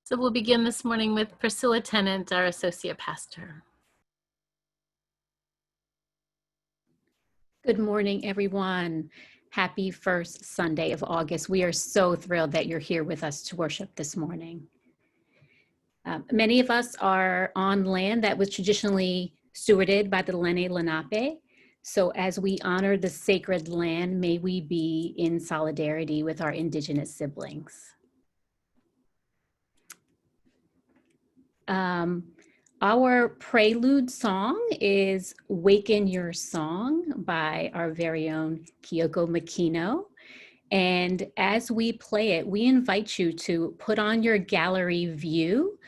So we'll begin this morning with Priscilla Tennant, our Associate Pastor. Good morning, everyone. Happy first Sunday of August. We are so thrilled that you're here with us to worship this morning. Many of us are on land that was traditionally stewarded by the Lenni Lenape. So as we honor the sacred land, may we be in solidarity with our Indigenous siblings. Our prelude song is Waken Your Song by our very own Kyoko Makino. And as we play it, we invite you to put on your gallery view.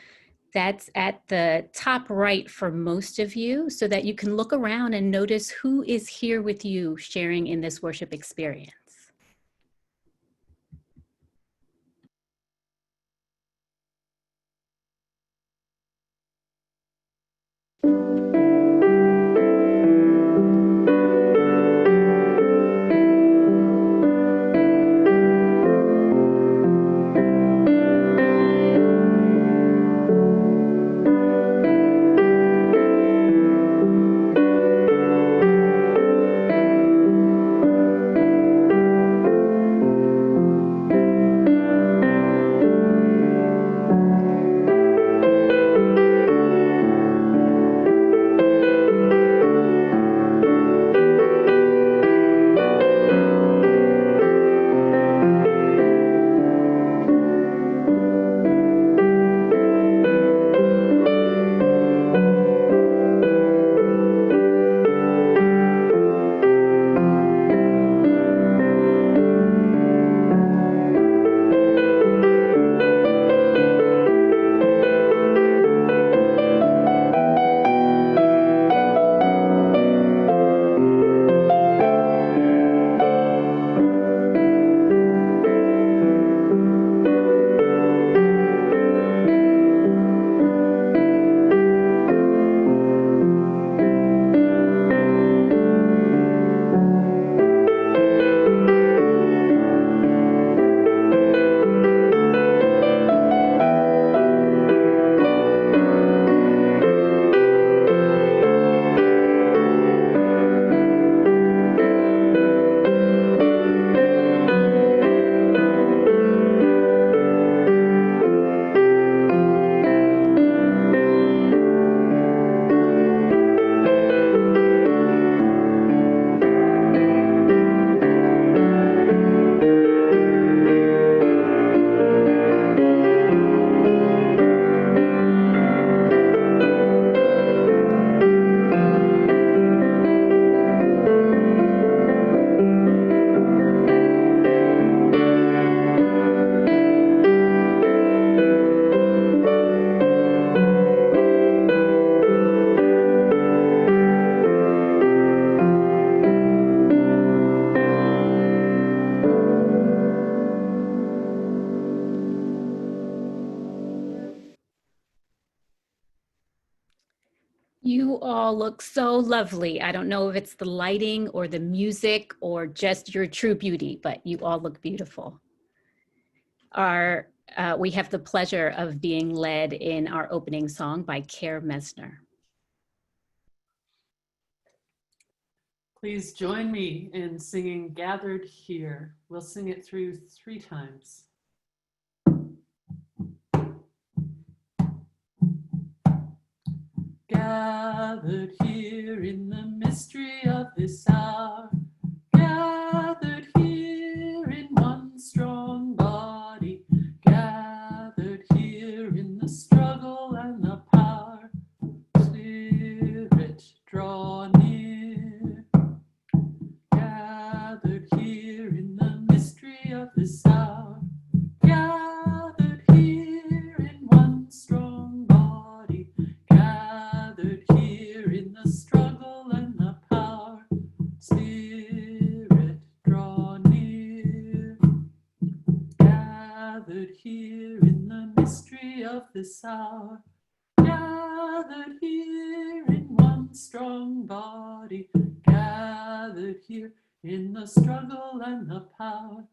That's at the top right for most of you, so that you can look around and notice who is here with you sharing in this worship experience. You all look so lovely. I don't know if it's the lighting or the music or just your true beauty, but you all look beautiful. We have the pleasure of being led in our opening song by Care Mesner. Please join me in singing Gathered Here. We'll sing it through 3 times. Gathered here in the mystery of this hour, gathered here in one strong body, gathered here in the struggle and the power. Spirit, draw near. Gathered here in the mystery of this hour, gathered here in one strong body, gathered here in the struggle and the power. Spirit, draw near. Gathered here in the mystery of this hour, gathered here in one strong body, gathered here in the struggle and the power.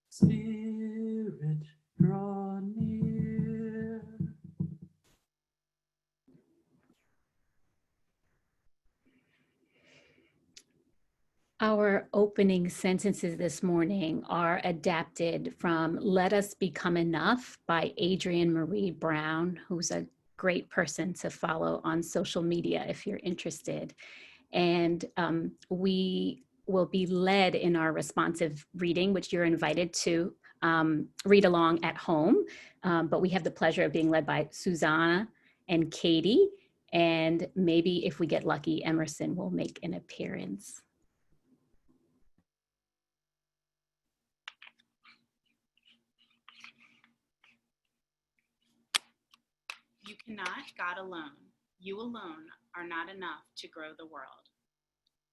Spirit, draw near. Our opening sentences this morning are adapted from Let Us Become Enough by Adrienne Marie Brown, who's a great person to follow on social media if you're interested. And we will be led in our responsive reading, which you're invited to read along at home. But we have the pleasure of being led by Susanna and Katie. And maybe if we get lucky, Emerson will make an appearance. You cannot, God alone. You alone are not enough to grow the world.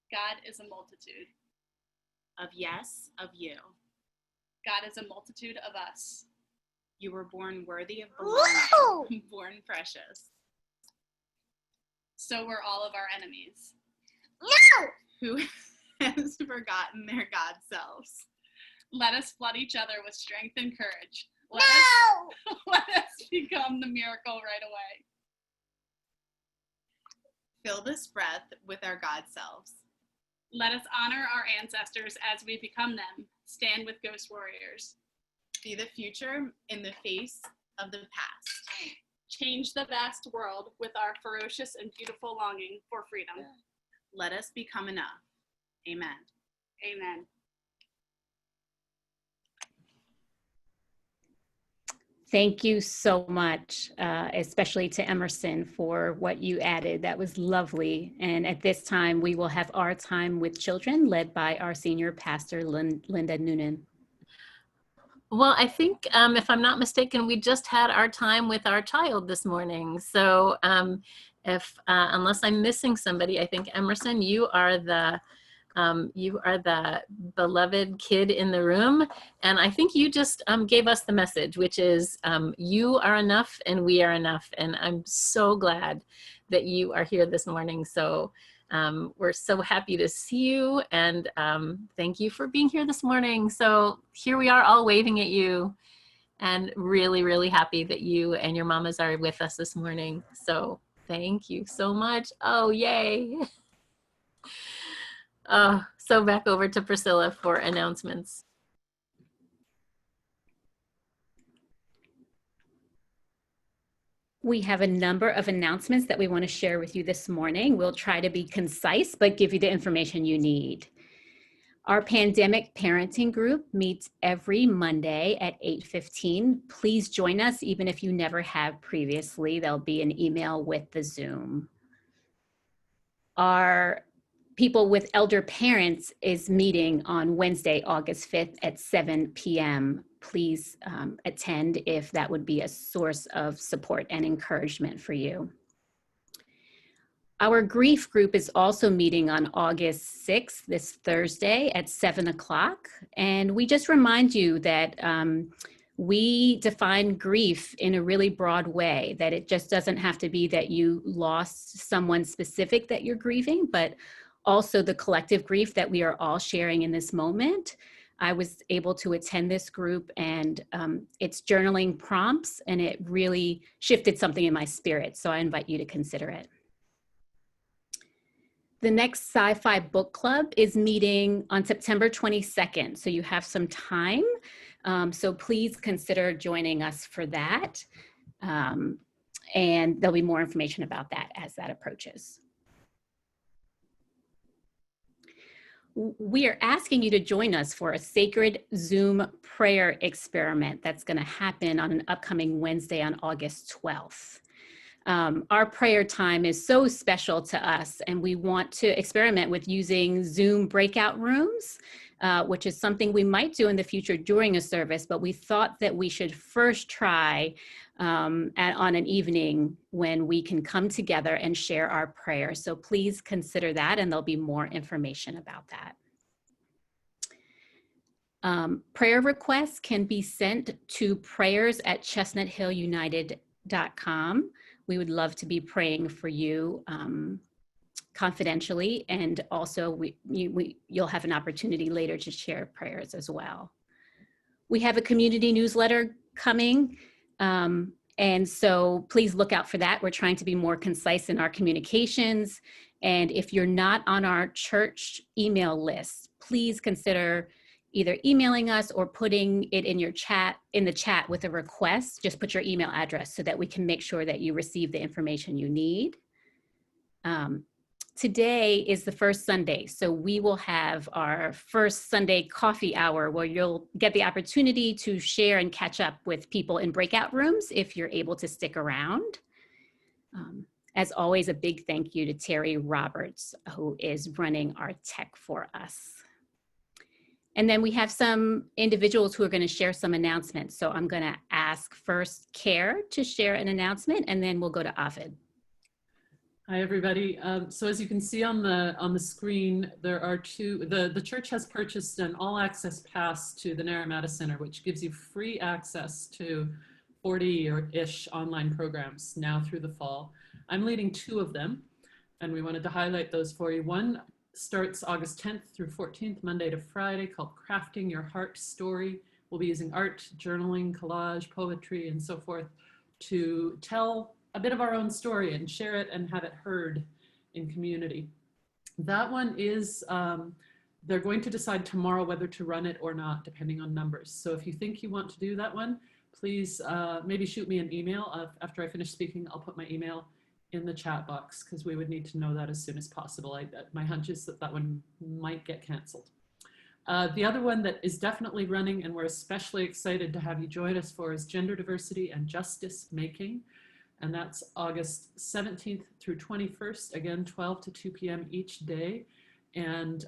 God is a multitude. Of yes, of you. God is a multitude of us. You were born worthy of belonging, born precious. So were all of our enemies. Who has forgotten their God selves. Let us flood each other with strength and courage. Let us become the miracle right away. Fill this breath with our God selves. Let us honor our ancestors as we become them. Stand with ghost warriors. Be the future in the face of the past. Change the vast world with our ferocious and beautiful longing for freedom. Let us become enough. Amen. Amen. Thank you so much, especially to Emerson for what you added. That was lovely. And at this time, we will have our time with children led by our senior pastor, Linda Noonan. Well, I think if I'm not mistaken, we just had our time with our child this morning. So unless I'm missing somebody, I think Emerson, you are the beloved kid in the room. And I think you just gave us the message, which is you are enough and we are enough. And I'm so glad that you are here this morning. So we're so happy to see you, and thank you for being here this morning. So here we are all waving at you, and really, really happy that you and your mamas are with us this morning. So thank you so much. Oh, yay. So back over to Priscilla for announcements. We have a number of announcements that we want to share with you this morning. We'll try to be concise, but give you the information you need. Our pandemic parenting group meets every Monday at 8:15. Please join us, even if you never have previously. There'll be an email with the Zoom. Our People with Elder Parents is meeting on Wednesday, August 5th at 7 p.m. Please attend if that would be a source of support and encouragement for you. Our grief group is also meeting on August 6th, this Thursday at 7 o'clock. And we just remind you that we define grief in a really broad way, that it just doesn't have to be that you lost someone specific that you're grieving, but also the collective grief that we are all sharing in this moment. I was able to attend this group, and it's journaling prompts, and it really shifted something in my spirit. So I invite you to consider it. The next Sci-Fi Book Club is meeting on September 22nd. So you have some time. So please consider joining us for that. And there'll be more information about that as that approaches. We are asking you to join us for a sacred Zoom prayer experiment that's going to happen on an upcoming Wednesday on August 12th. Our prayer time is so special to us, and we want to experiment with using Zoom breakout rooms, which is something we might do in the future during a service, but we thought that we should first try on an evening when we can come together and share our prayers. So please consider that, and there'll be more information about that. Prayer requests can be sent to prayers@chestnuthillunited.com. We would love to be praying for you confidentially, and also you'll have an opportunity later to share prayers as well. We have a community newsletter coming, and so please look out for that. We're trying to be more concise in our communications, And if you're not on our church email list, please consider either emailing us or putting it in your chat, in the chat with a request. Just put your email address so that we can make sure that you receive the information you need. Today is the first Sunday, so we will have our first Sunday coffee hour where you'll get the opportunity to share and catch up with people in breakout rooms if you're able to stick around. As always, a big thank you to Terry Roberts, who is running our tech for us. And then we have some individuals who are going to share some announcements. So I'm going to ask first Care to share an announcement, and then we'll go to Ovid. Hi, everybody. So as you can see on the screen, there are the church has purchased an all-access pass to the Naramata Center, which gives you free access to 40-ish online programs now through the fall. I'm leading 2 of them, and we wanted to highlight those for you. One starts August 10th through 14th, Monday to Friday, called Crafting Your Heart Story. We'll be using art, journaling, collage, poetry, and so forth to tell a bit of our own story and share it and have it heard in community. That one is, they're going to decide tomorrow whether to run it or not, depending on numbers. So if you think you want to do that one, please maybe shoot me an email. After I finish speaking, I'll put my email in the chat box because we would need to know that as soon as possible. My hunch is that that one might get canceled. The other one that is definitely running and we're especially excited to have you join us for is Gender Diversity and Justice Making. And that's August 17th through 21st, again, 12 to 2 p.m. each day. And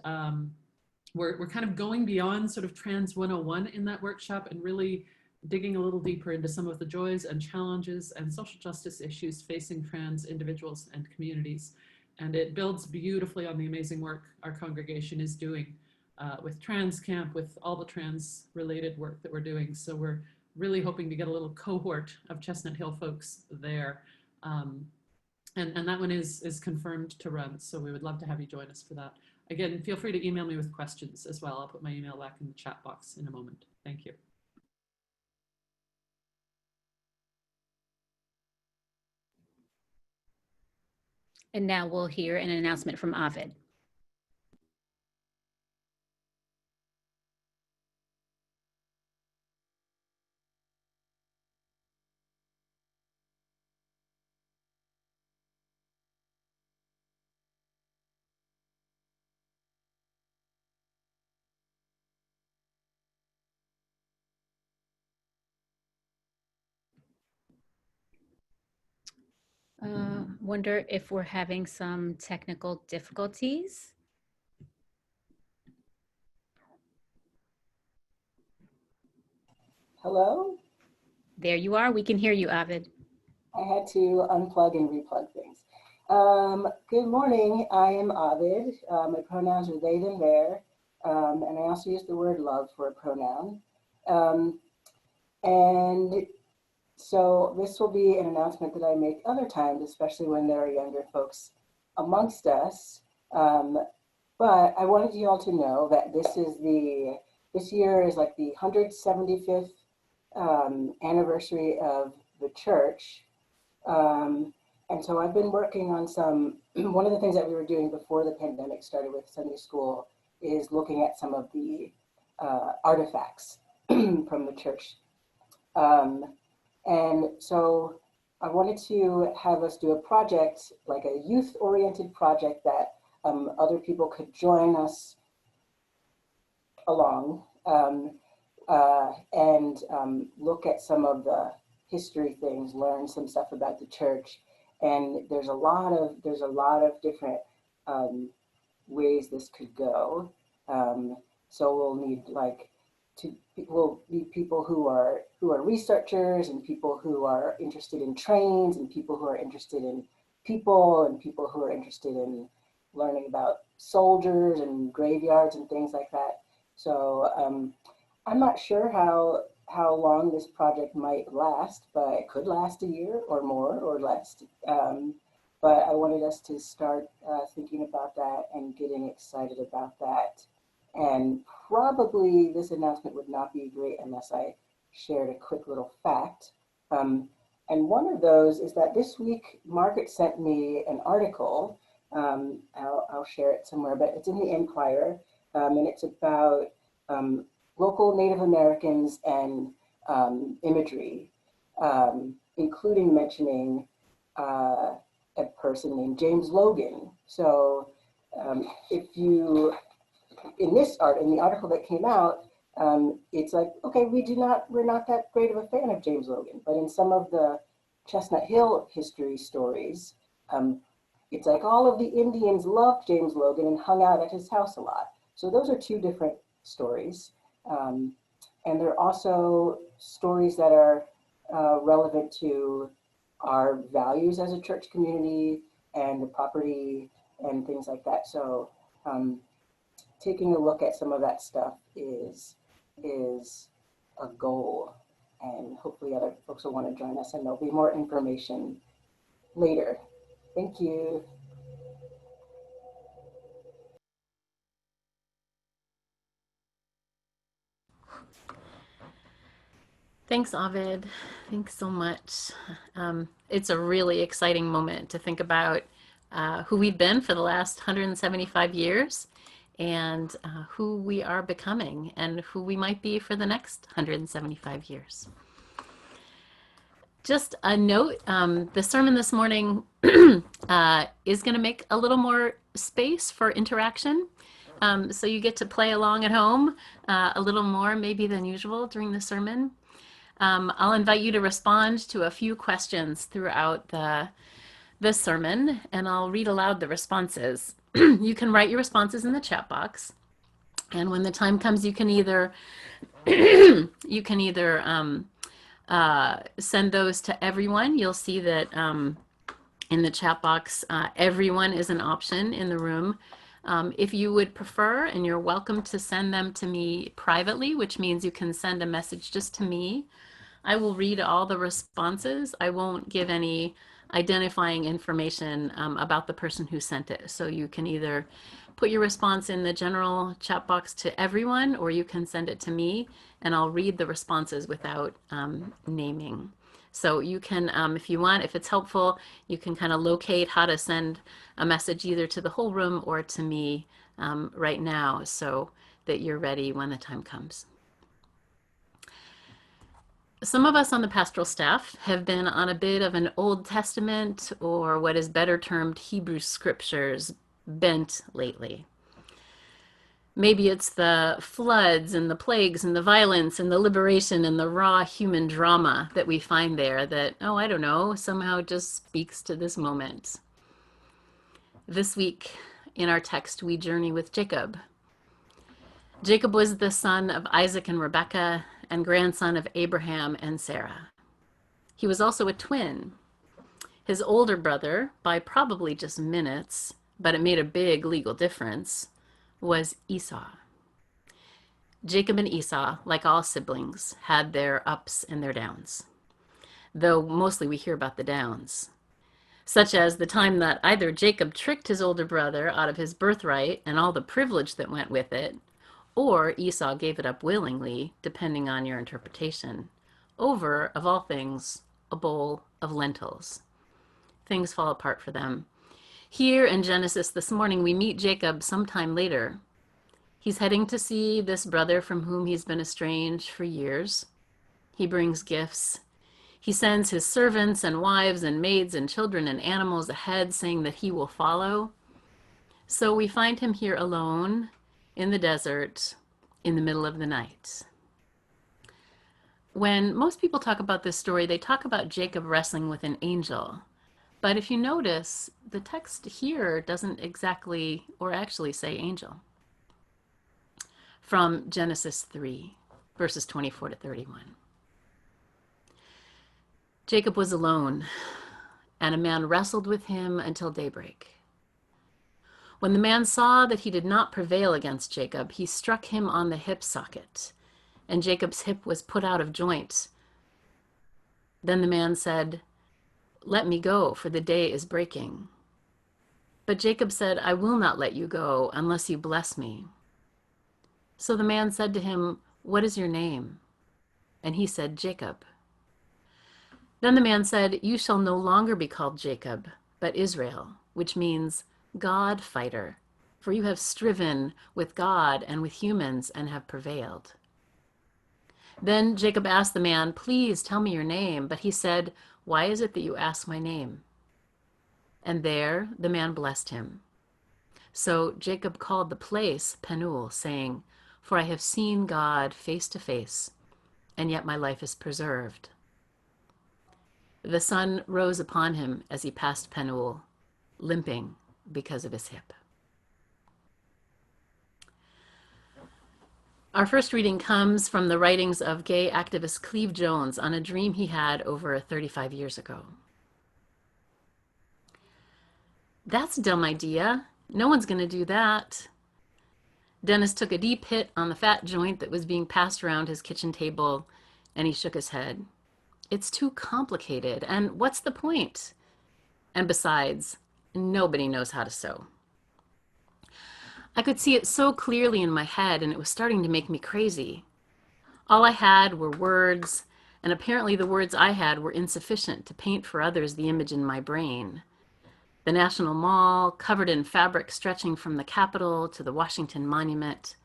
we're kind of going beyond sort of Trans 101 in that workshop and really digging a little deeper into some of the joys and challenges and social justice issues facing trans individuals and communities. And it builds beautifully on the amazing work our congregation is doing with Trans Camp, with all the trans related work that we're doing. So we're really hoping to get a little cohort of Chestnut Hill folks there. And that one is confirmed to run. So we would love to have you join us for that. Again, feel free to email me with questions as well. I'll put my email back in the chat box in a moment. Thank you. And now we'll hear an announcement from Ovid. Wonder if we're having some technical difficulties. Hello? There you are. We can hear you, Ovid. I had to unplug and replug things. Good morning. I am Ovid. My pronouns are they, them, their. And I also use the word love for a pronoun. And so this will be an announcement that I make other times, especially when there are younger folks amongst us. But I wanted you all to know that this year is like the 175th anniversary of the church. And so I've been working on one of the things that we were doing before the pandemic started with Sunday school is looking at some of the artifacts from the church. And so I wanted to have us do a project, like a youth-oriented project that other people could join us along and look at some of the history things, learn some stuff about the church. And there's a lot of different ways this could go. So we'll need we'll need people who are researchers and people who are interested in trains and people who are interested in people and people who are interested in learning about soldiers and graveyards and things like that. So I'm not sure how long this project might last, but it could last a year or more or less. But I wanted us to start thinking about that and getting excited about that. And probably this announcement would not be great unless I shared a quick little fact. And one of those is that this week, Margaret sent me an article I'll share it somewhere, but it's in the Enquirer, and it's about local Native Americans and imagery, including mentioning a person named James Logan. So if you, in this art, in the article that came out, it's like, okay, we're not that great of a fan of James Logan, but in some of the Chestnut Hill history stories, it's like all of the Indians loved James Logan and hung out at his house a lot. So those are two different stories. And there are also stories that are relevant to our values as a church community and the property and things like that. So taking a look at some of that stuff is a goal, and hopefully other folks will want to join us, and there'll be more information later. Thank you. Thanks, Ovid. Thanks so much. It's a really exciting moment to think about who we've been for the last 175 years and who we are becoming and who we might be for the next 175 years. Just a note, the sermon this morning is going to make a little more space for interaction. So you get to play along at home a little more maybe than usual during the sermon. I'll invite you to respond to a few questions throughout the sermon, and I'll read aloud the responses. You can write your responses in the chat box, and when the time comes, you can either send those to everyone. You'll see that in the chat box, everyone is an option in the room. If you would prefer, and you're welcome to send them to me privately, which means you can send a message just to me. I will read all the responses. I won't give any identifying information about the person who sent it. So you can either put your response in the general chat box to everyone, or you can send it to me, and I'll read the responses without naming. So you can, if you want, if it's helpful, you can kind of locate how to send a message either to the whole room or to me right now so that you're ready when the time comes. Some of us on the pastoral staff have been on a bit of an Old Testament, or what is better termed Hebrew scriptures, bent lately. Maybe it's the floods and the plagues and the violence and the liberation and the raw human drama that we find there that, oh, I don't know, somehow just speaks to this moment. This week in our text, we journey with Jacob. Jacob was the son of Isaac and Rebekah and grandson of Abraham and Sarah. He was also a twin. His older brother, by probably just minutes, but it made a big legal difference, was Esau. Jacob and Esau, like all siblings, had their ups and their downs, though mostly we hear about the downs, such as the time that either Jacob tricked his older brother out of his birthright and all the privilege that went with it, or Esau gave it up willingly, depending on your interpretation, over, of all things, a bowl of lentils. Things fall apart for them. Here in Genesis this morning, we meet Jacob sometime later. He's heading to see this brother from whom he's been estranged for years. He brings gifts. He sends his servants and wives and maids and children and animals ahead, saying that he will follow. So we find him here alone in the desert in the middle of the night. When most people talk about this story, they talk about Jacob wrestling with an angel. But if you notice, the text here doesn't exactly, or actually say angel. From Genesis 3, verses 24 to 31. Jacob was alone, and a man wrestled with him until daybreak. When the man saw that he did not prevail against Jacob, he struck him on the hip socket, and Jacob's hip was put out of joint. Then the man said, "Let me go, for the day is breaking." But Jacob said, "I will not let you go unless you bless me." So the man said to him, "What is your name?" And he said, "Jacob." Then the man said, "You shall no longer be called Jacob, but Israel," which means God fighter, for you have striven with God and with humans and have prevailed. Then Jacob asked the man, please tell me your name. But he said, why is it that you ask my name? And there the man blessed him. So Jacob called the place Penuel, saying, for I have seen God face to face, and yet my life is preserved. The sun rose upon him as he passed Penuel, limping because of his hip. Our first reading comes from the writings of gay activist Cleve Jones on a dream he had over 35 years ago. That's a dumb idea. No one's going to do that. Dennis took a deep hit on the fat joint that was being passed around his kitchen table, and he shook his head. It's too complicated, and what's the point? And besides, nobody knows how to sew. I could see it so clearly in my head, and it was starting to make me crazy. All I had were words, and apparently the words I had were insufficient to paint for others the image in my brain. The National Mall, covered in fabric stretching from the Capitol to the Washington Monument.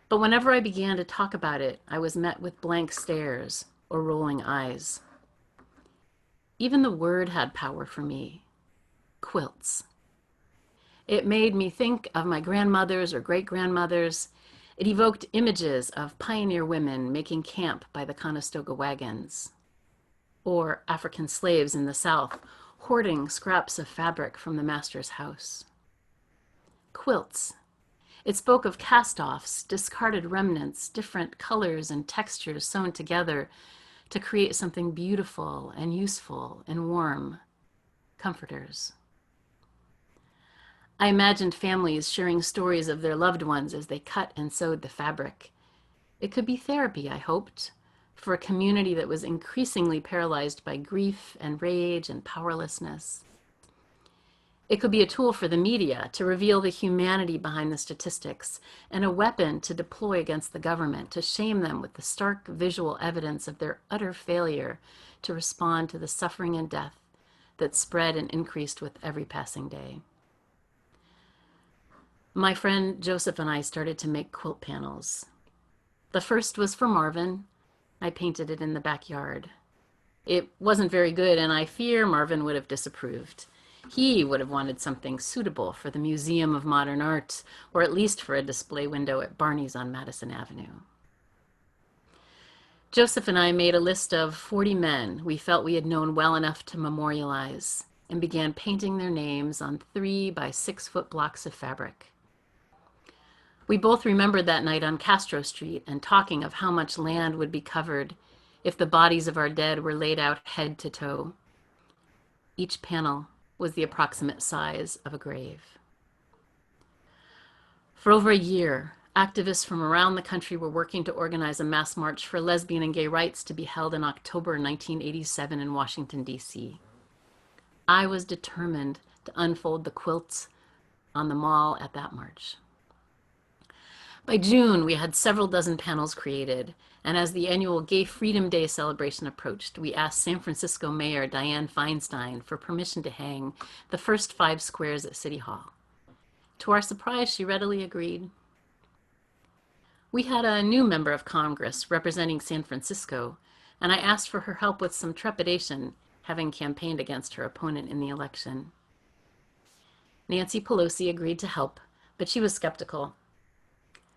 But whenever I began to talk about it, I was met with blank stares or rolling eyes. Even the word had power for me. Quilts. It made me think of my grandmothers or great-grandmothers. It evoked images of pioneer women making camp by the Conestoga wagons, or African slaves in the South hoarding scraps of fabric from the master's house. Quilts. It spoke of cast-offs, discarded remnants, different colors and textures sewn together to create something beautiful and useful and warm. Comforters. I imagined families sharing stories of their loved ones as they cut and sewed the fabric. It could be therapy, I hoped, for a community that was increasingly paralyzed by grief and rage and powerlessness. It could be a tool for the media to reveal the humanity behind the statistics and a weapon to deploy against the government to shame them with the stark visual evidence of their utter failure to respond to the suffering and death that spread and increased with every passing day. My friend Joseph and I started to make quilt panels. The first was for Marvin. I painted it in the backyard. It wasn't very good, and I fear Marvin would have disapproved. He would have wanted something suitable for the Museum of Modern Art, or at least for a display window at Barney's on Madison Avenue. Joseph and I made a list of 40 men we felt we had known well enough to memorialize, and began painting their names on 3 by 6 foot blocks of fabric. We both remembered that night on Castro Street and talking of how much land would be covered if the bodies of our dead were laid out head to toe. Each panel was the approximate size of a grave. For over a year, activists from around the country were working to organize a mass march for lesbian and gay rights to be held in October 1987 in Washington, D.C. I was determined to unfold the quilts on the mall at that march. By June, we had several dozen panels created, and as the annual Gay Freedom Day celebration approached, we asked San Francisco Mayor Dianne Feinstein for permission to hang the first 5 squares at City Hall. To our surprise, she readily agreed. We had a new member of Congress representing San Francisco, and I asked for her help with some trepidation, having campaigned against her opponent in the election. Nancy Pelosi agreed to help, but she was skeptical.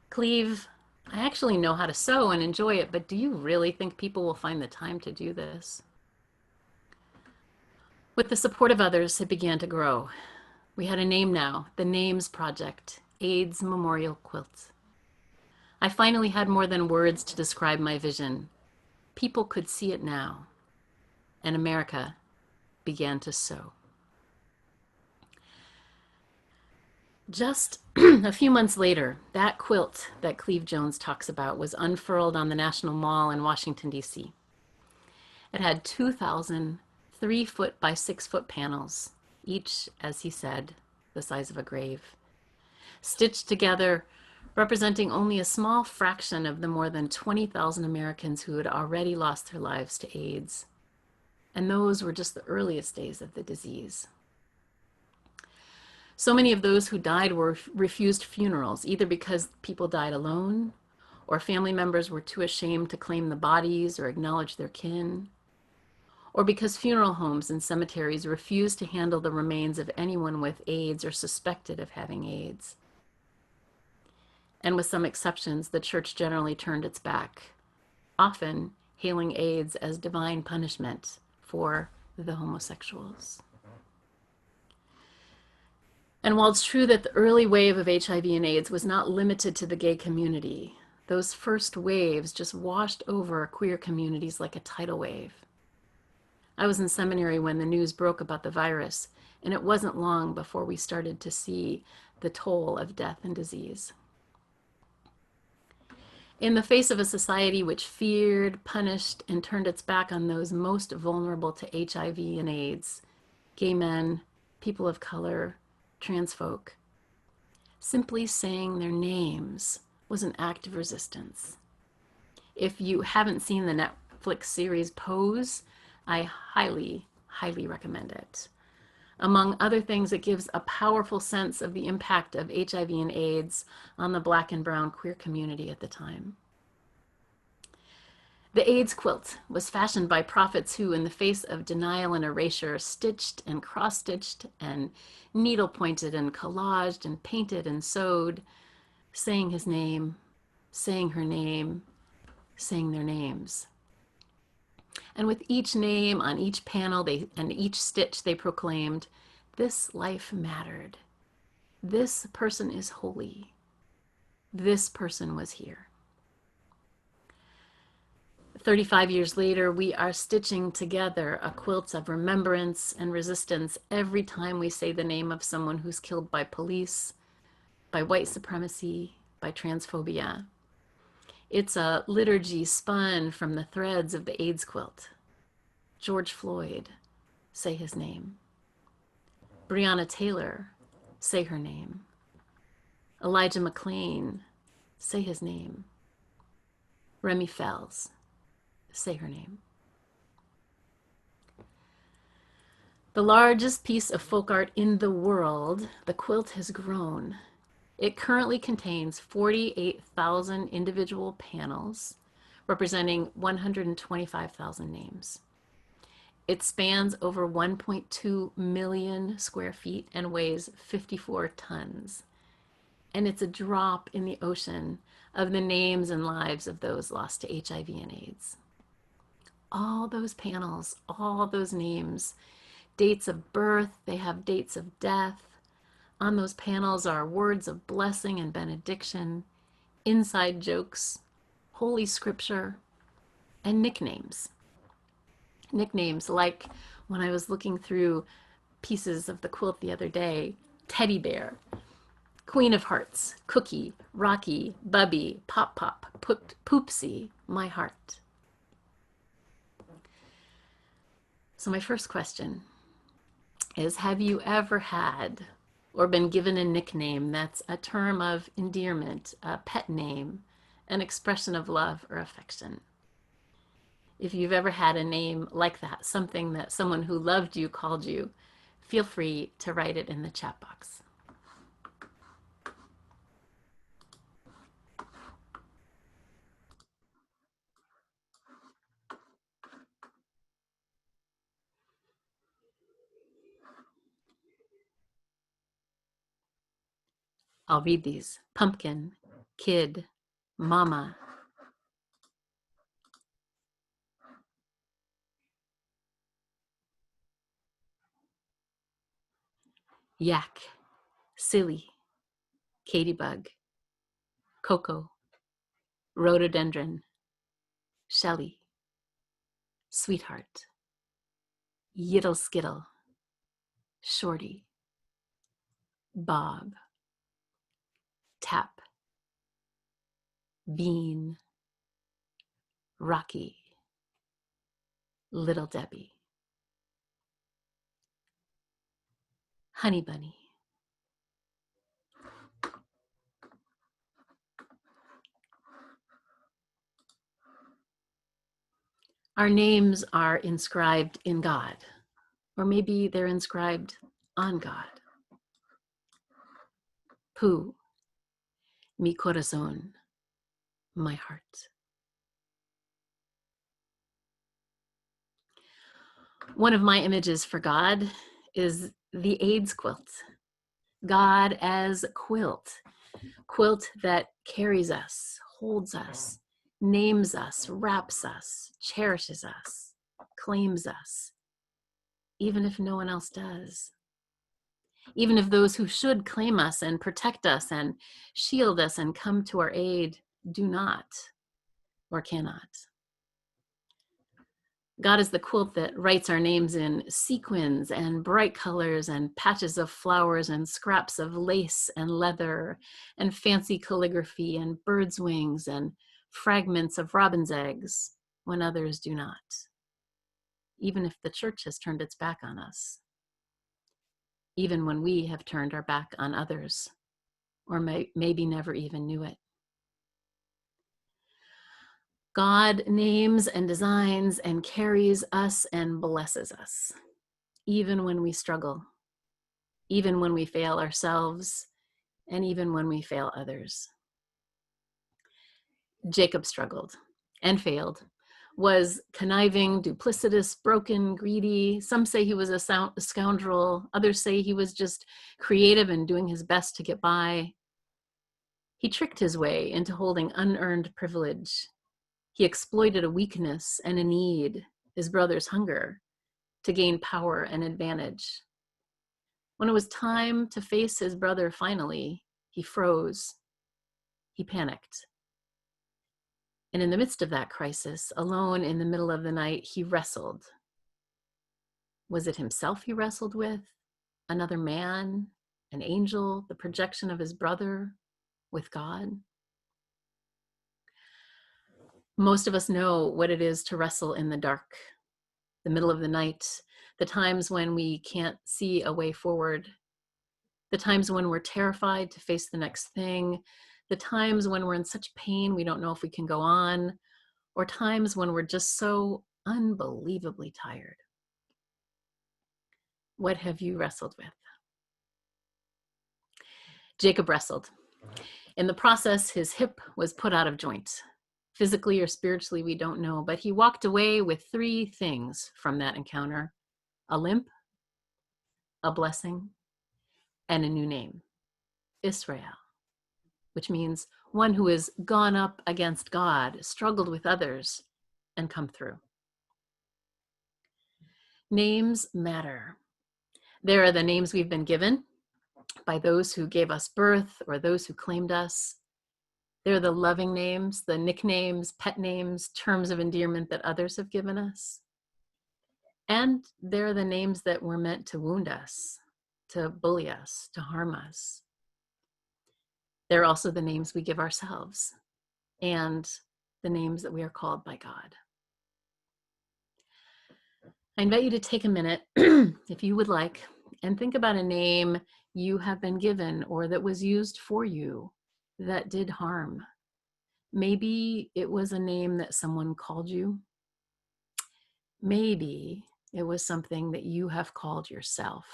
Cleve, I actually know how to sew and enjoy it, but do you really think people will find the time to do this? With the support of others, it began to grow. We had a name now, the Names Project, AIDS Memorial Quilts. I finally had more than words to describe my vision. People could see it now, and America began to sew. Just a few months later, that quilt that Cleve Jones talks about was unfurled on the National Mall in Washington, D.C. It had 2,000 3-foot by 6-foot panels, each, as he said, the size of a grave, stitched together, representing only a small fraction of the more than 20,000 Americans who had already lost their lives to AIDS. And those were just the earliest days of the disease. So many of those who died were refused funerals, either because people died alone or family members were too ashamed to claim the bodies or acknowledge their kin, or because funeral homes and cemeteries refused to handle the remains of anyone with AIDS or suspected of having AIDS. And with some exceptions, the church generally turned its back, often hailing AIDS as divine punishment for the homosexuals. And while it's true that the early wave of HIV and AIDS was not limited to the gay community, those first waves just washed over queer communities like a tidal wave. I was in seminary when the news broke about the virus, and it wasn't long before we started to see the toll of death and disease. In the face of a society which feared, punished, and turned its back on those most vulnerable to HIV and AIDS, gay men, people of color, trans folk, simply saying their names was an act of resistance. If you haven't seen the Netflix series Pose, I highly, highly recommend it. Among other things, it gives a powerful sense of the impact of HIV and AIDS on the Black and brown queer community at the time. The AIDS quilt was fashioned by prophets who, in the face of denial and erasure, stitched and cross-stitched and needle-pointed and collaged and painted and sewed, saying his name, saying her name, saying their names. And with each name on each panel and each stitch, they proclaimed, this life mattered. This person is holy. This person was here. 35 years later, we are stitching together a quilt of remembrance and resistance every time we say the name of someone who's killed by police, by white supremacy, by transphobia. It's a liturgy spun from the threads of the AIDS quilt. George Floyd, say his name. Breonna Taylor, say her name. Elijah McClain, say his name. Remy Fells, say her name. The largest piece of folk art in the world, the quilt has grown. It currently contains 48,000 individual panels, representing 125,000 names. It spans over 1.2 million square feet and weighs 54 tons. And it's a drop in the ocean of the names and lives of those lost to HIV and AIDS. All those panels, all those names, dates of birth, they have dates of death. On those panels are words of blessing and benediction, inside jokes, holy scripture, and nicknames. Nicknames like, when I was looking through pieces of the quilt the other day, Teddy Bear, Queen of Hearts, Cookie, Rocky, Bubby, Pop Pop, Poopsie, My Heart. So my first question is, have you ever had or been given a nickname that's a term of endearment, a pet name, an expression of love or affection? If you've ever had a name like that, something that someone who loved you called you, feel free to write it in the chat box. I'll read these. Pumpkin, Kid, Mama, Yak, Silly, Katybug, Coco, Rhododendron, Shelly, Sweetheart, Yiddle Skittle, Shorty, Bob, Tap, Bean, Rocky, Little Debbie, Honey Bunny. Our names are inscribed in God, or maybe they're inscribed on God. Who? Mi corazón, my heart. One of my images for God is the AIDS quilt. God as quilt, quilt that carries us, holds us, names us, wraps us, cherishes us, claims us, even if no one else does. Even if those who should claim us and protect us and shield us and come to our aid do not or cannot. God is the quilt that writes our names in sequins and bright colors and patches of flowers and scraps of lace and leather and fancy calligraphy and bird's wings and fragments of robin's eggs when others do not, even if the church has turned its back on us, even when we have turned our back on others, or maybe never even knew it. God names and designs and carries us and blesses us, even when we struggle, even when we fail ourselves, and even when we fail others. Jacob struggled and failed, was conniving, duplicitous, broken, greedy. Some say he was a scoundrel. Others say he was just creative and doing his best to get by. He tricked his way into holding unearned privilege. He exploited a weakness and a need, his brother's hunger, to gain power and advantage. When it was time to face his brother finally, he froze. He panicked. And in the midst of that crisis, alone in the middle of the night, he wrestled. Was it himself he wrestled with? Another man? An angel? The projection of his brother? With God? Most of us know what it is to wrestle in the dark, the middle of the night, the times when we can't see a way forward, the times when we're terrified to face the next thing, the times when we're in such pain we don't know if we can go on, or times when we're just so unbelievably tired. What have you wrestled with? Jacob wrestled. In the process, his hip was put out of joint. Physically or spiritually, we don't know, but he walked away with 3 things from that encounter: a limp, a blessing, and a new name, Israel, which means one who has gone up against God, struggled with others, and come through. Names matter. There are the names we've been given by those who gave us birth or those who claimed us. There are the loving names, the nicknames, pet names, terms of endearment that others have given us. And there are the names that were meant to wound us, to bully us, to harm us. There are also the names we give ourselves and the names that we are called by God. I invite you to take a minute, if you would like, and think about a name you have been given or that was used for you that did harm. Maybe it was a name that someone called you. Maybe it was something that you have called yourself.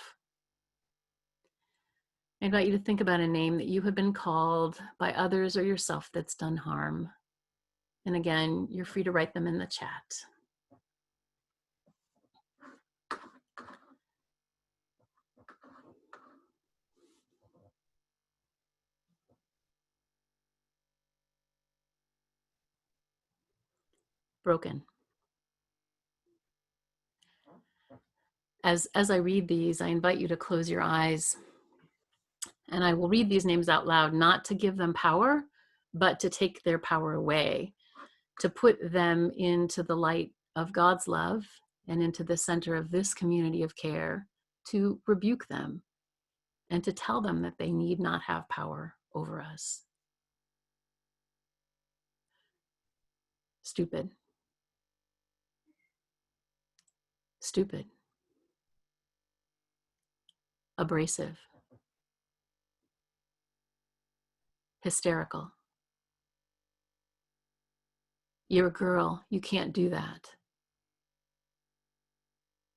I invite you to think about a name that you have been called by others or yourself that's done harm. And again, you're free to write them in the chat. Broken. As I read these, I invite you to close your eyes. And I will read these names out loud, not to give them power, but to take their power away, to put them into the light of God's love and into the center of this community of care, to rebuke them and to tell them that they need not have power over us. Stupid. Stupid. Abrasive. Hysterical. You're a girl, you can't do that.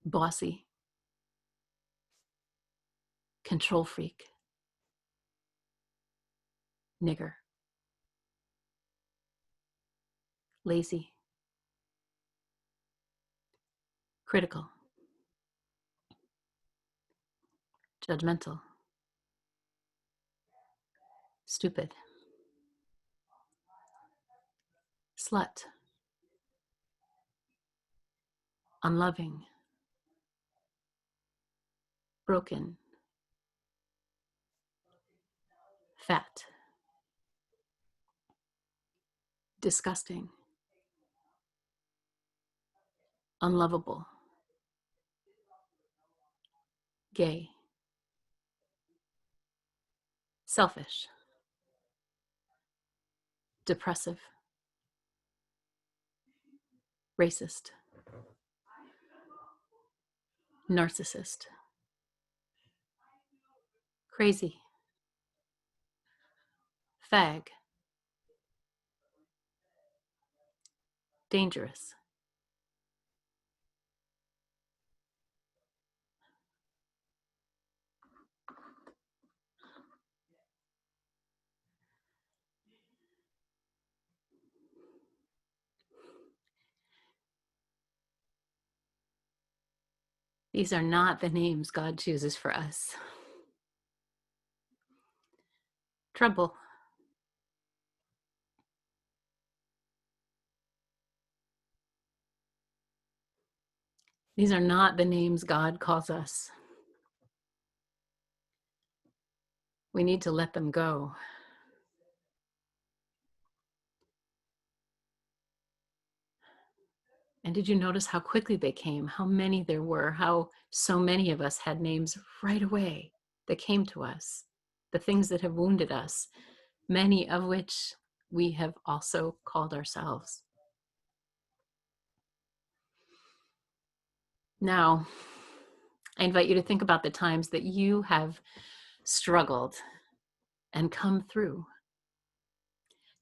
Bossy. Control freak. nigger, lazy, critical, judgmental, stupid, slut, unloving, broken, fat, disgusting, unlovable, gay, selfish, depressive, racist, narcissist, crazy, fag, dangerous. These are not the names God chooses for us. Trouble, these are not the names God calls us. We need to let them go. And did you notice how quickly they came, how many there were, how so many of us had names right away that came to us, the things that have wounded us, many of which we have also called ourselves. Now, I invite you to think about the times that you have struggled and come through,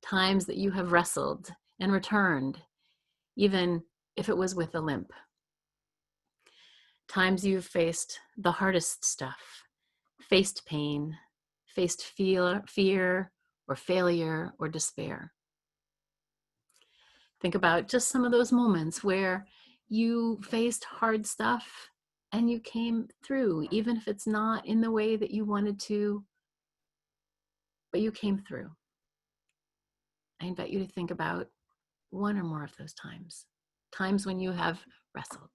times that you have wrestled and returned, even if it was with a limp. Times you've faced the hardest stuff, faced pain, faced fear or failure or despair. Think about just some of those moments where you faced hard stuff and you came through, even if it's not in the way that you wanted to, but you came through. I invite you to think about one or more of those times, times when you have wrestled.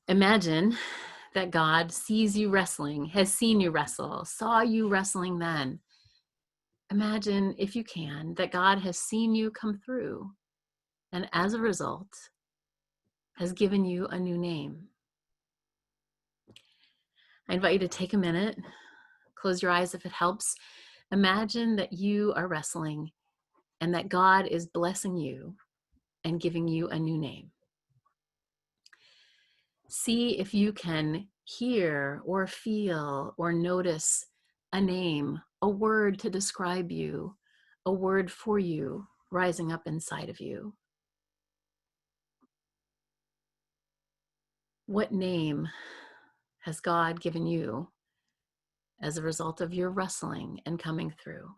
Imagine that God sees you wrestling, has seen you wrestle, saw you wrestling then. Imagine, if you can, that God has seen you come through and as a result has given you a new name. I invite you to take a minute, close your eyes if it helps. Imagine that you are wrestling and that God is blessing you and giving you a new name. See if you can hear or feel or notice a name, a word to describe you, a word for you rising up inside of you. What name has God given you as a result of your wrestling and coming through?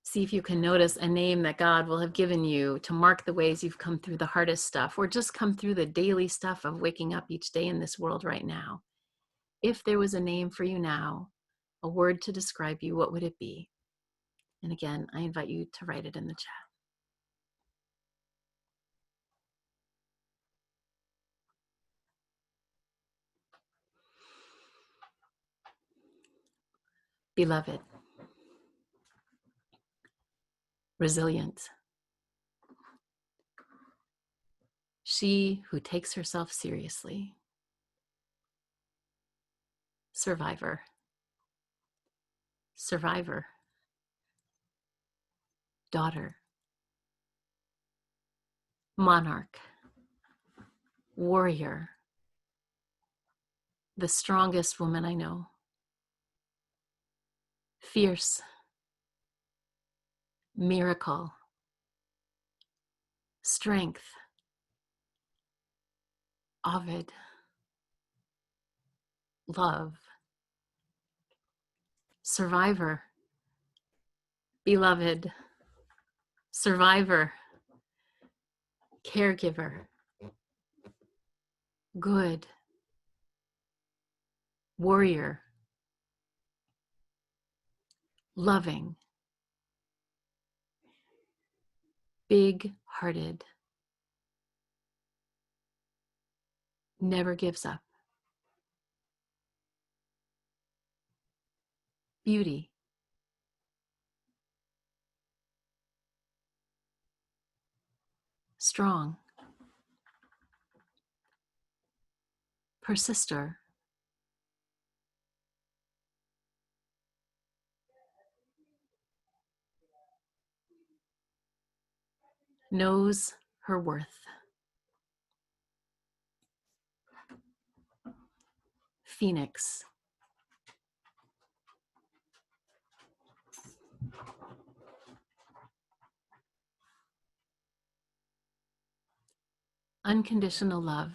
See if you can notice a name that God will have given you to mark the ways you've come through the hardest stuff, or just come through the daily stuff of waking up each day in this world right now. If there was a name for you now, a word to describe you, what would it be? And again, I invite you to write it in the chat. Beloved, resilient, she who takes herself seriously, survivor, survivor, daughter, monarch, warrior, the strongest woman I know, fierce, miracle, strength, Ovid, love. Survivor, beloved. Survivor, caregiver. Good. Warrior. Loving. Big-hearted. Never gives up. Beauty. Strong. Persister. Knows her worth. Phoenix. Unconditional love.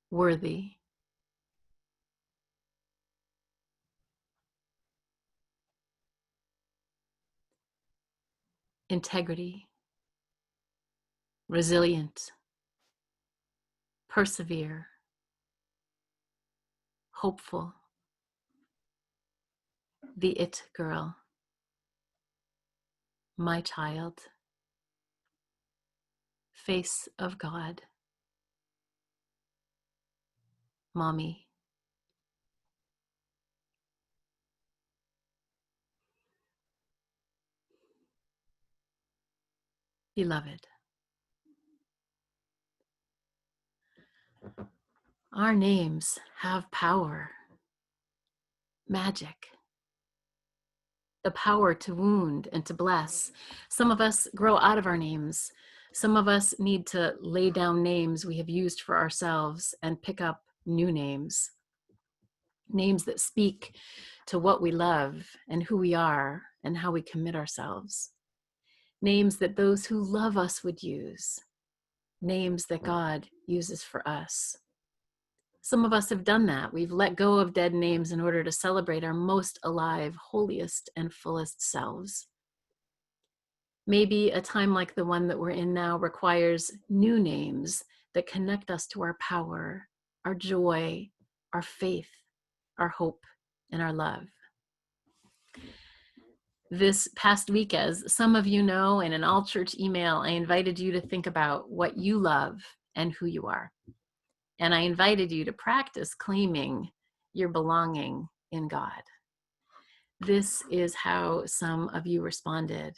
Worthy. Integrity. Resilient. Persevere. Hopeful. The it girl. My child. Face of God. Mommy. Beloved. Our names have power, magic, the power to wound and to bless. Some of us grow out of our names. Some of us need to lay down names we have used for ourselves and pick up new names. Names that speak to what we love and who we are and how we commit ourselves. Names that those who love us would use. Names that God uses for us. Some of us have done that. We've let go of dead names in order to celebrate our most alive, holiest, and fullest selves. Maybe a time like the one that we're in now requires new names that connect us to our power, our joy, our faith, our hope, and our love. This past week, as some of you know, in an all-church email, I invited you to think about what you love and who you are. And I invited you to practice claiming your belonging in God. This is how some of you responded.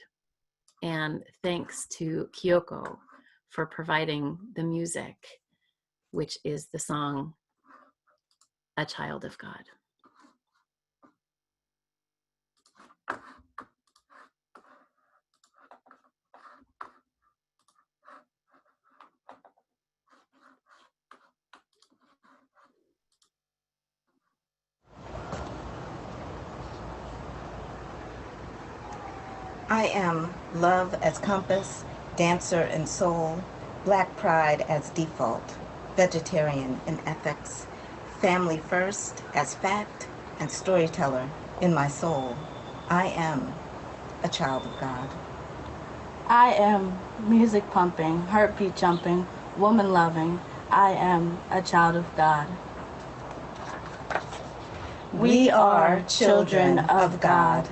And thanks to Kyoko for providing the music, which is the song, A Child of God. I am love as compass, dancer and soul, black pride as default, vegetarian in ethics, family first as fact, and storyteller in my soul. I am a child of God. I am music pumping, heartbeat jumping, woman loving. I am a child of God. We are children of God.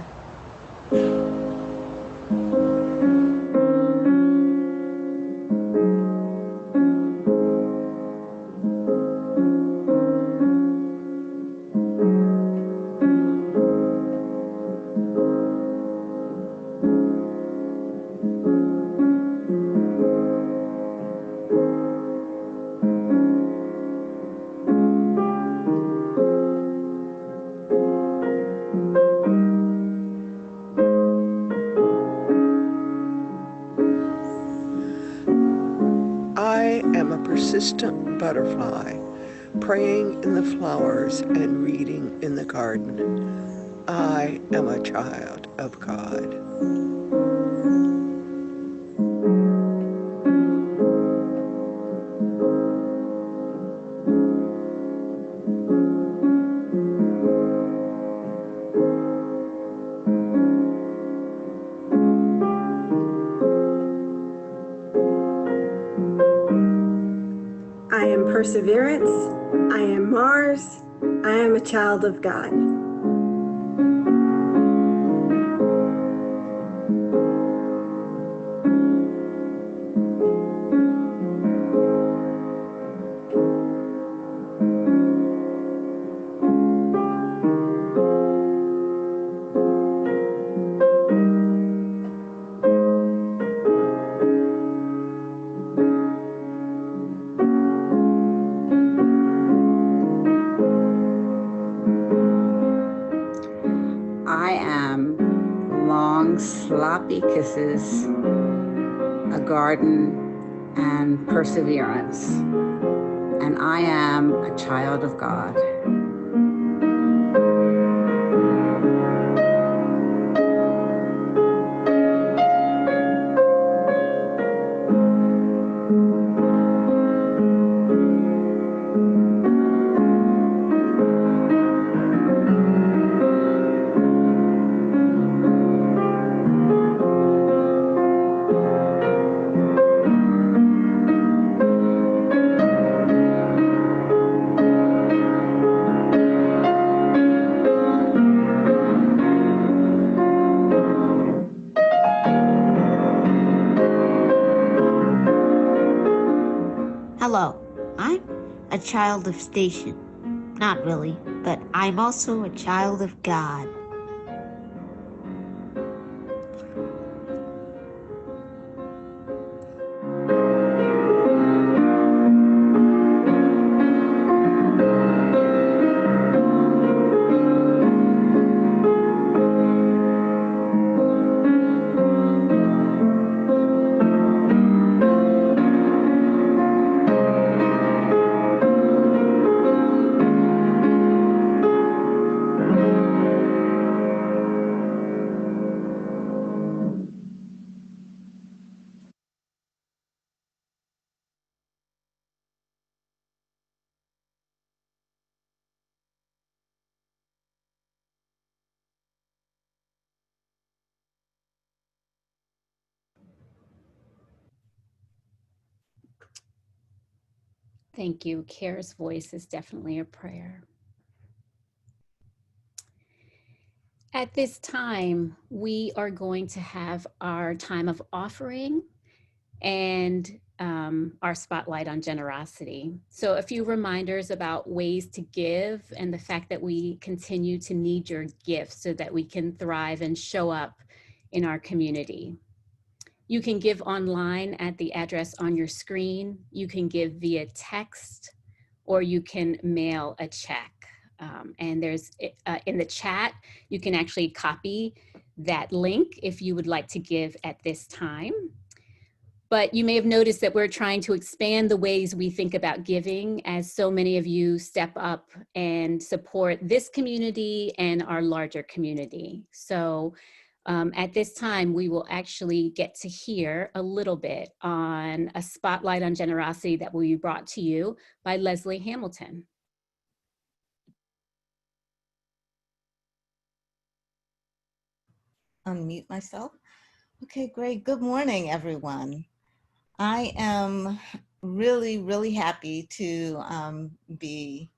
I am a persistent butterfly, praying in the flowers and reading in the garden. I am a child of God. perseverance. I am Mars. I am a child of God. I am long, sloppy kisses, a garden, and perseverance. And I am a child of God. Hello, I'm a child of station. Not really, but I'm also a child of God. Thank you. Kara's voice is definitely a prayer. At this time, we are going to have our time of offering and our spotlight on generosity. So a few reminders about ways to give and the fact that we continue to need your gifts so that we can thrive and show up in our community. You can give online at the address on your screen. You can give via text, or you can mail a check. And there's in the chat, you can actually copy that link if you would like to give at this time. But you may have noticed that we're trying to expand the ways we think about giving as so many of you step up and support this community and our larger community. So at this time, we will actually get to hear a little bit on a spotlight on generosity that will be brought to you by Leslie Hamilton. Unmute myself. Okay, great. Good morning, everyone. I am really happy to be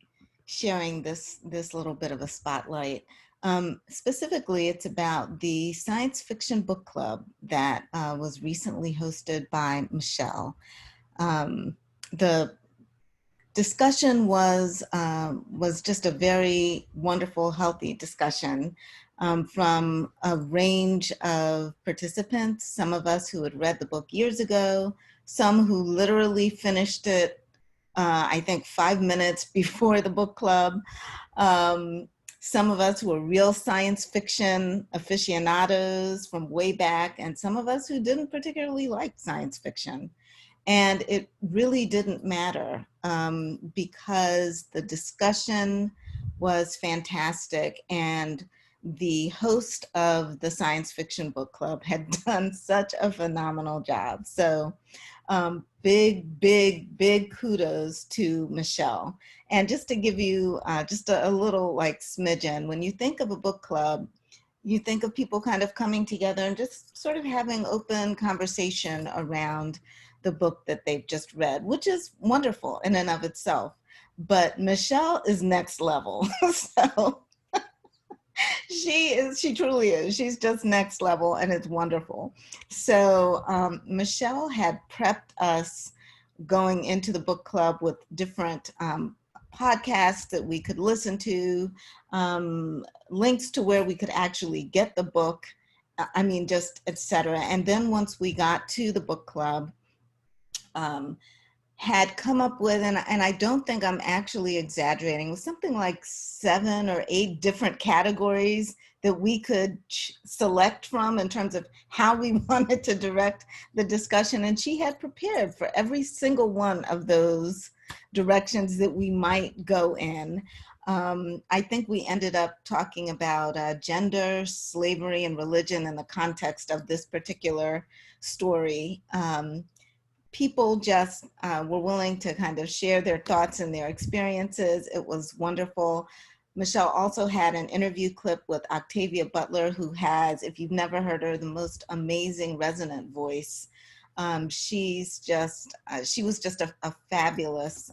sharing this little bit of a spotlight. Specifically, it's about the science fiction book club that was recently hosted by Michelle. The discussion was just a very wonderful, healthy discussion from a range of participants, some of us who had read the book years ago, some who literally finished it, I think 5 minutes before the book club, some of us who are real science fiction aficionados from way back, and some of us who didn't particularly like science fiction. And it really didn't matter because the discussion was fantastic, and the host of the science fiction book club had done such a phenomenal job. So big kudos to Michelle. And just to give you just a little like smidgen, when you think of a book club, you think of people kind of coming together and just sort of having open conversation around the book that they've just read, which is wonderful in and of itself. But Michelle is next level. So she truly is. She's just next level, and it's wonderful. So Michelle had prepped us going into the book club with different podcasts that we could listen to, links to where we could actually get the book, just etc. And then once we got to the book club, had come up with, and I don't think I'm actually exaggerating, with something like 7 or 8 different categories that we could select from in terms of how we wanted to direct the discussion. And she had prepared for every single one of those directions that we might go in. I think we ended up talking about gender, slavery, and religion in the context of this particular story. People just were willing to kind of share their thoughts and their experiences. It was wonderful. Michelle also had an interview clip with Octavia Butler, who has, if you've never heard her, the most amazing resonant voice. She was just a fabulous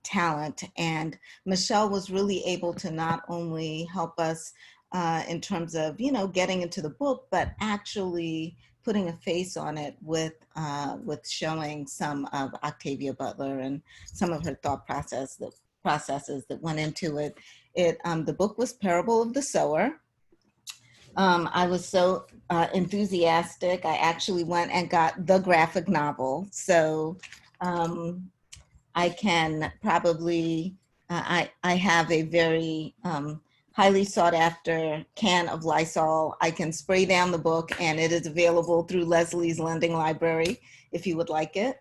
talent. And Michelle was really able to not only help us in terms of, getting into the book, but actually putting a face on it with showing some of Octavia Butler and some of her thought processes that went into it. The book was Parable of the Sower. I was so enthusiastic. I actually went and got the graphic novel. So I can probably, I have a very highly sought after can of Lysol. I can spray down the book, and it is available through Leslie's Lending Library if you would like it.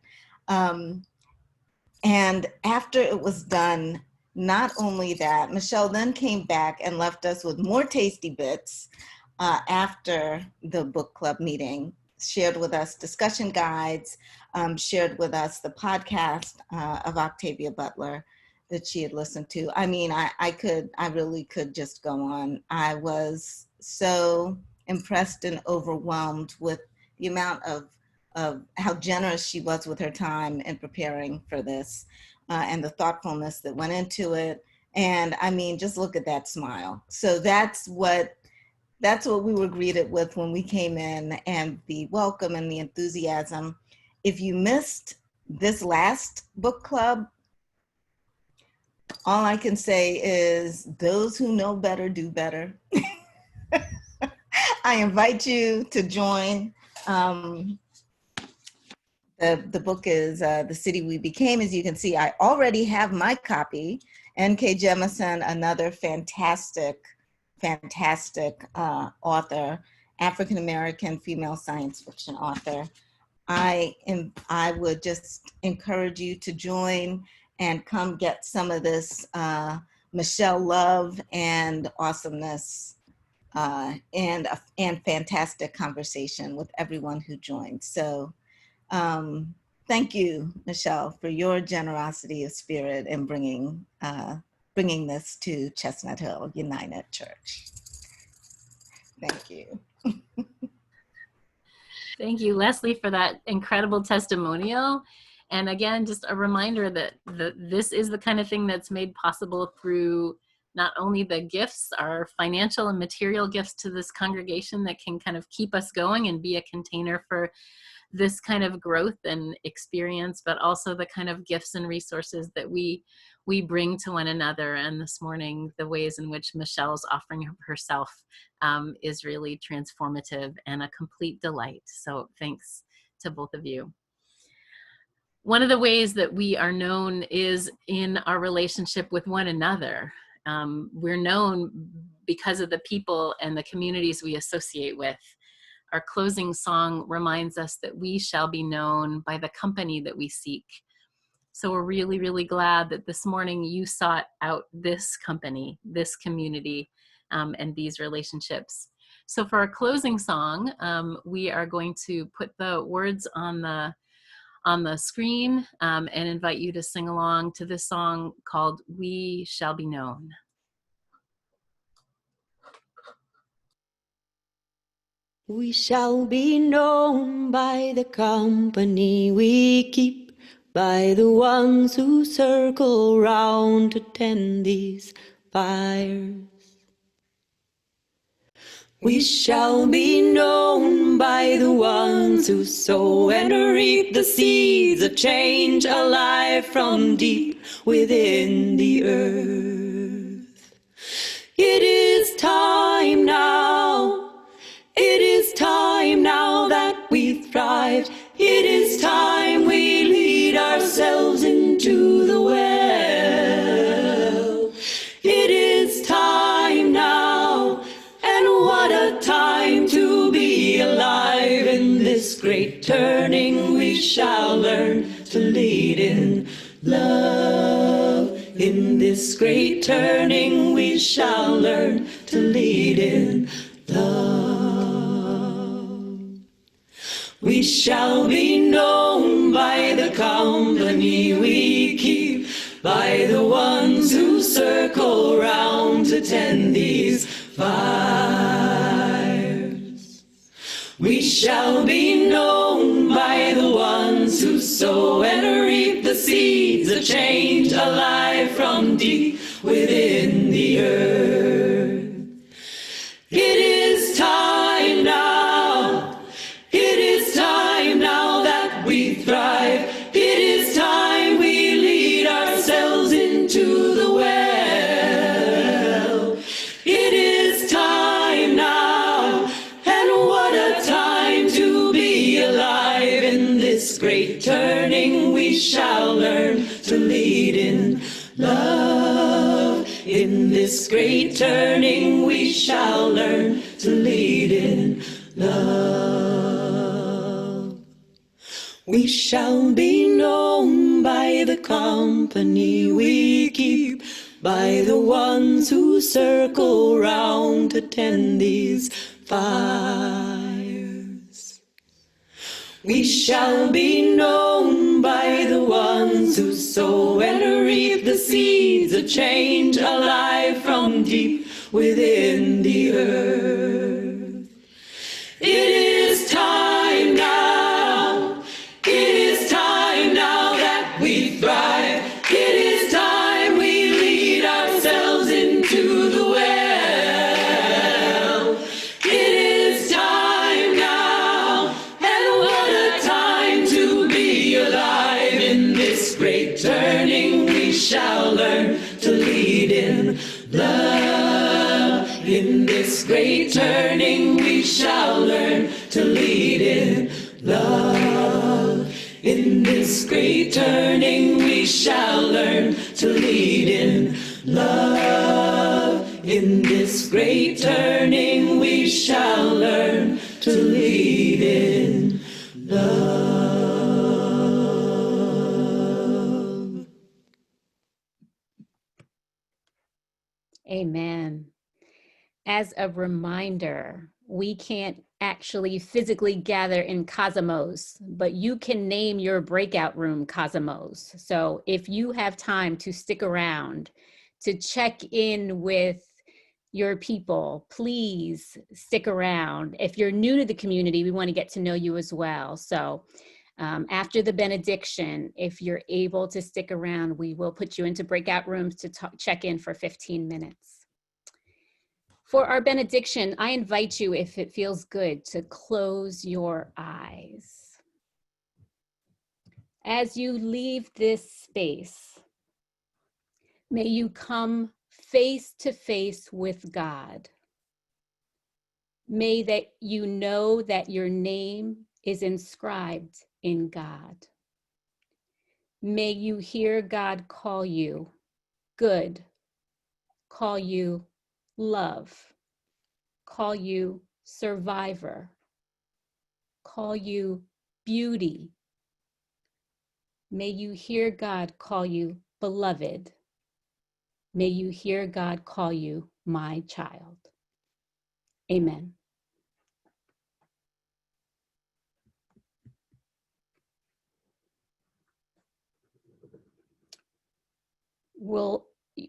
And after it was done, not only that, Michelle then came back and left us with more tasty bits after the book club meeting, shared with us discussion guides, shared with us the podcast of Octavia Butler that she had listened to. I mean, I really could just go on. I was so impressed and overwhelmed with the amount of how generous she was with her time in preparing for this, and the thoughtfulness that went into it. And I mean, just look at that smile. So that's what we were greeted with when we came in, and the welcome and the enthusiasm. If you missed this last book club, all I can say is those who know better do better. I invite you to join. The book is The City We Became. As you can see, I already have my copy. N.K. Jemisin, another fantastic author, African-American female science fiction author. I would just encourage you to join and come get some of this Michelle love and awesomeness and fantastic conversation with everyone who joined. So thank you, Michelle, for your generosity of spirit in bringing this to Chestnut Hill United Church. Thank you. Thank you, Leslie, for that incredible testimonial. And again, just a reminder that this is the kind of thing that's made possible through not only the gifts, our financial and material gifts to this congregation that can kind of keep us going and be a container for this kind of growth and experience, but also the kind of gifts and resources that we bring to one another. And this morning, the ways in which Michelle's offering herself is really transformative and a complete delight. So thanks to both of you. One of the ways that we are known is in our relationship with one another. We're known because of the people and the communities we associate with. Our closing song reminds us that we shall be known by the company that we seek. So we're really, really glad that this morning you sought out this company, this community, and these relationships. So for our closing song, we are going to put the words on the screen and invite you to sing along to this song called We Shall Be Known. We shall be known by the company we keep, by the ones who circle round to tend these fires. We shall be known by the ones who sow and reap the seeds of change alive from deep within the earth. It is time now. It is time now that we thrive. It is time we lead ourselves into the well. It is time now, and what a time to be alive. In this great turning we shall learn to lead in love. In this great turning we shall learn to lead in love. We shall be known by the company we keep, by the ones who circle round to tend these fires. We shall be known by the ones who sow and reap the seeds of change alive from deep within the earth. It is time now. It is time now that we thrive. It is time we lead ourselves into the well. It is time now, and what a time to be alive. In this great turning we shall learn to lead in love. In this great turning we shall learn to lead in love. We shall be known by the company we keep, by the ones who circle round to tend these fires. We shall be known by the ones who sow and reap the seeds of change alive from deep within the earth. It is time now. It is time now that we thrive. It is time we lead ourselves into the well. It is time now, and what a time to be alive. In this great turning we shall learn to lead in love. In this great turning we shall learn to lead in love. In this great turning we shall learn to lead in love. In this great turning we shall learn to lead in love. Amen. As a reminder, we can't actually physically gather in Cosmos, but you can name your breakout room Cosmos. So if you have time to stick around to check in with your people, please stick around. If you're new to the community, we want to get to know you as well. So after the benediction, if you're able to stick around, we will put you into breakout rooms to check in for 15 minutes. For our benediction, I invite you, if it feels good, to close your eyes. As you leave this space, may you come face to face with God. May that you know that your name is inscribed in God. May you hear God call you good, call you love, call you survivor, call you beauty. May you hear God call you beloved. May you hear God call you my child. Amen.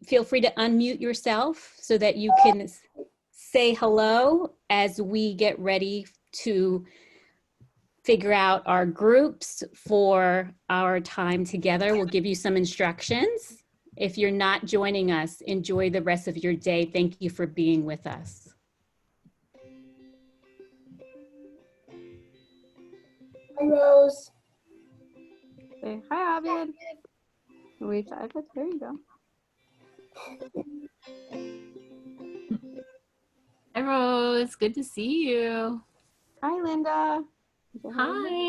Feel free to unmute yourself so that you can say hello as we get ready to figure out our groups for our time together. We'll give you some instructions. If you're not joining us, enjoy the rest of your day. Thank you for being with us. Hi, Rose. Say hi, Abid. Wait, Abid, there you go. Hi, Rose. Good to see you. Hi, Linda. Hi.